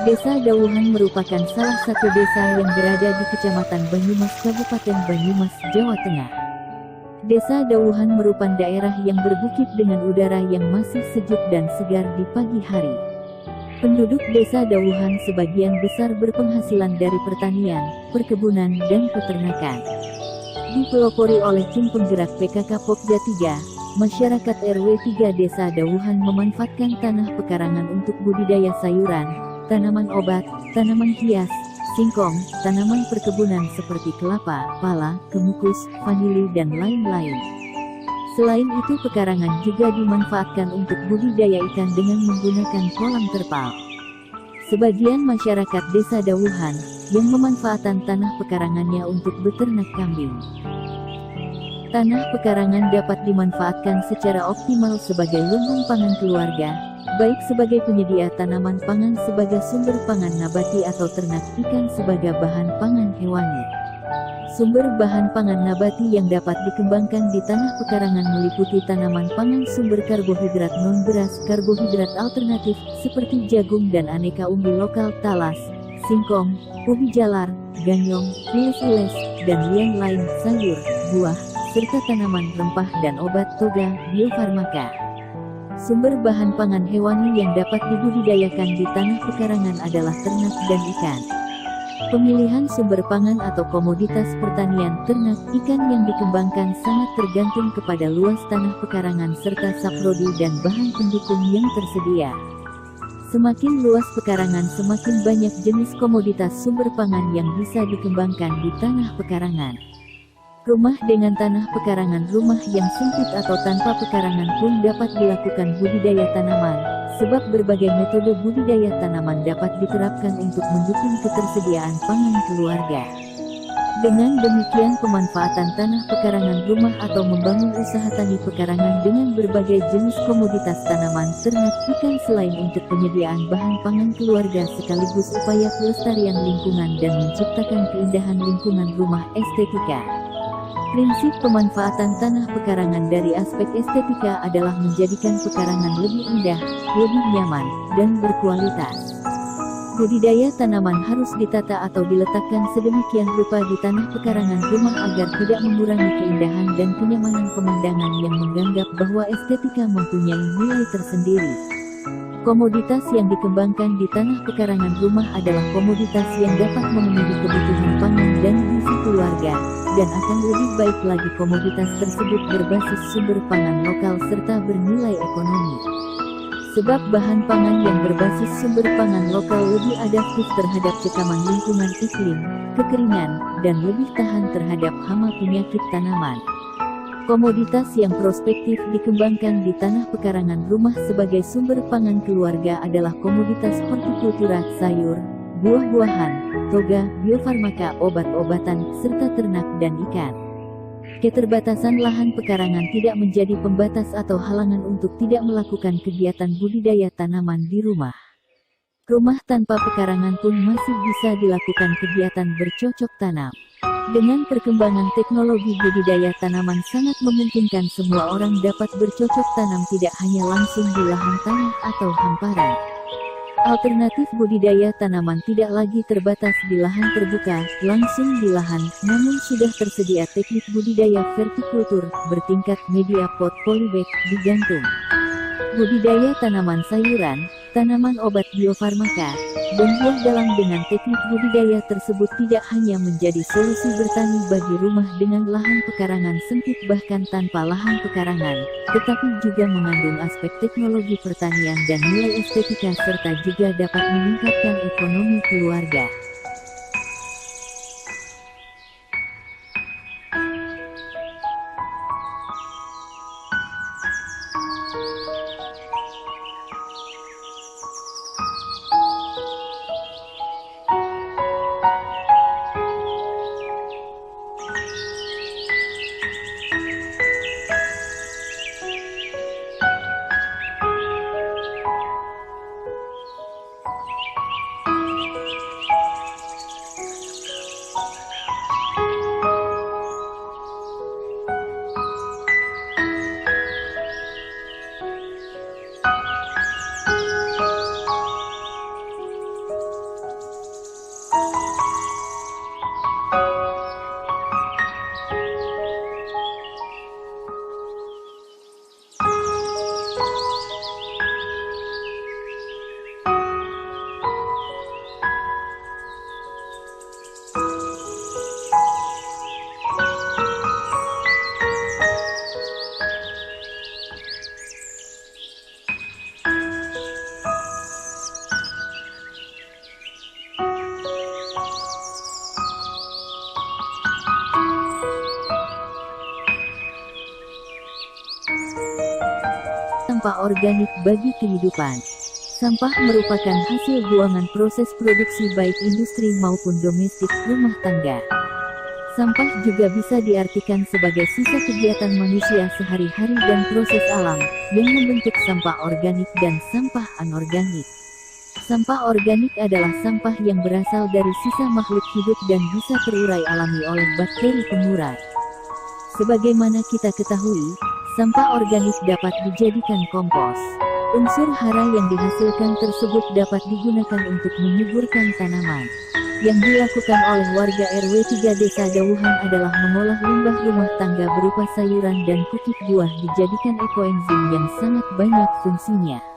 Desa Dauhan merupakan salah satu desa yang berada di Kecamatan Banyumas, Kabupaten Banyumas, Jawa Tengah. Desa Dauhan merupakan daerah yang berbukit dengan udara yang masih sejuk dan segar di pagi hari. Penduduk desa Dauhan sebagian besar berpenghasilan dari pertanian, perkebunan, dan peternakan. Dipelopori oleh tim penggerak PKK Pokja 3, masyarakat RW 3 Desa Dauhan memanfaatkan tanah pekarangan untuk budidaya sayuran, tanaman obat, tanaman hias, singkong, tanaman perkebunan seperti kelapa, pala, kemukus, vanili, dan lain-lain. Selain itu pekarangan juga dimanfaatkan untuk budidaya ikan dengan menggunakan kolam terpal. Sebagian masyarakat desa Dauhan yang memanfaatkan tanah pekarangannya untuk beternak kambing. Tanah pekarangan dapat dimanfaatkan secara optimal sebagai lumbung pangan keluarga, baik sebagai penyedia tanaman pangan sebagai sumber pangan nabati atau ternak ikan sebagai bahan pangan hewani. Sumber bahan pangan nabati yang dapat dikembangkan di tanah pekarangan meliputi tanaman pangan sumber karbohidrat non-beras, karbohidrat alternatif, seperti jagung dan aneka umbi lokal, talas, singkong, ubi jalar, ganyong, iles-iles, dan lain-lain, sayur, buah, serta tanaman rempah dan obat toga, biofarmaka. Sumber bahan pangan hewani yang dapat dibudidayakan di tanah pekarangan adalah ternak dan ikan. Pemilihan sumber pangan atau komoditas pertanian ternak ikan yang dikembangkan sangat tergantung kepada luas tanah pekarangan serta saprodi dan bahan pendukung yang tersedia. Semakin luas pekarangan semakin banyak jenis komoditas sumber pangan yang bisa dikembangkan di tanah pekarangan. Rumah dengan tanah pekarangan rumah yang sempit atau tanpa pekarangan pun dapat dilakukan budidaya tanaman, sebab berbagai metode budidaya tanaman dapat diterapkan untuk mendukung ketersediaan pangan keluarga. Dengan demikian pemanfaatan tanah pekarangan rumah atau membangun usaha tani pekarangan dengan berbagai jenis komoditas tanaman ternak ikan selain untuk penyediaan bahan pangan keluarga sekaligus upaya pelestarian lingkungan dan menciptakan keindahan lingkungan rumah estetika. Prinsip pemanfaatan tanah pekarangan dari aspek estetika adalah menjadikan pekarangan lebih indah, lebih nyaman, dan berkualitas. Budidaya tanaman harus ditata atau diletakkan sedemikian rupa di tanah pekarangan rumah agar tidak mengurangi keindahan dan kenyamanan pemandangan yang menganggap bahwa estetika mempunyai nilai tersendiri. Komoditas yang dikembangkan di tanah pekarangan rumah adalah komoditas yang dapat memenuhi kebutuhan pangan dan gizi keluarga, dan akan lebih baik lagi komoditas tersebut berbasis sumber pangan lokal serta bernilai ekonomi. Sebab bahan pangan yang berbasis sumber pangan lokal lebih adaptif terhadap cekaman lingkungan iklim, kekeringan, dan lebih tahan terhadap hama penyakit tanaman. Komoditas yang prospektif dikembangkan di tanah pekarangan rumah sebagai sumber pangan keluarga adalah komoditas hortikultura, sayur, buah-buahan, toga, biofarmaka, obat-obatan, serta ternak dan ikan. Keterbatasan lahan pekarangan tidak menjadi pembatas atau halangan untuk tidak melakukan kegiatan budidaya tanaman di rumah. Rumah tanpa pekarangan pun masih bisa dilakukan kegiatan bercocok tanam. Dengan perkembangan teknologi budidaya tanaman sangat memungkinkan semua orang dapat bercocok tanam tidak hanya langsung di lahan tanah atau hamparan. Alternatif budidaya tanaman tidak lagi terbatas di lahan terbuka, langsung di lahan, namun sudah tersedia teknik budidaya vertikultur, bertingkat media pot polybag, digantung. Budidaya tanaman sayuran, tanaman obat biofarmaka, dan buah dalam dengan teknik budidaya tersebut tidak hanya menjadi solusi bertani bagi rumah dengan lahan pekarangan sempit bahkan tanpa lahan pekarangan, tetapi juga mengandung aspek teknologi pertanian dan nilai estetika serta juga dapat meningkatkan ekonomi keluarga. sampah organik bagi kehidupan. Sampah merupakan hasil buangan proses produksi baik industri maupun domestik rumah tangga. Sampah juga bisa diartikan sebagai sisa kegiatan manusia sehari-hari dan proses alam, yang membentuk sampah organik dan sampah anorganik. Sampah organik adalah sampah yang berasal dari sisa makhluk hidup dan bisa terurai alami oleh bakteri pengurai. Sebagaimana kita ketahui, sampah organik dapat dijadikan kompos. Unsur hara yang dihasilkan tersebut dapat digunakan untuk menyuburkan tanaman. Yang dilakukan oleh warga RW 3 Desa Dauhan adalah mengolah limbah rumah tangga berupa sayuran dan kutik buah dijadikan ekoenzim yang sangat banyak fungsinya.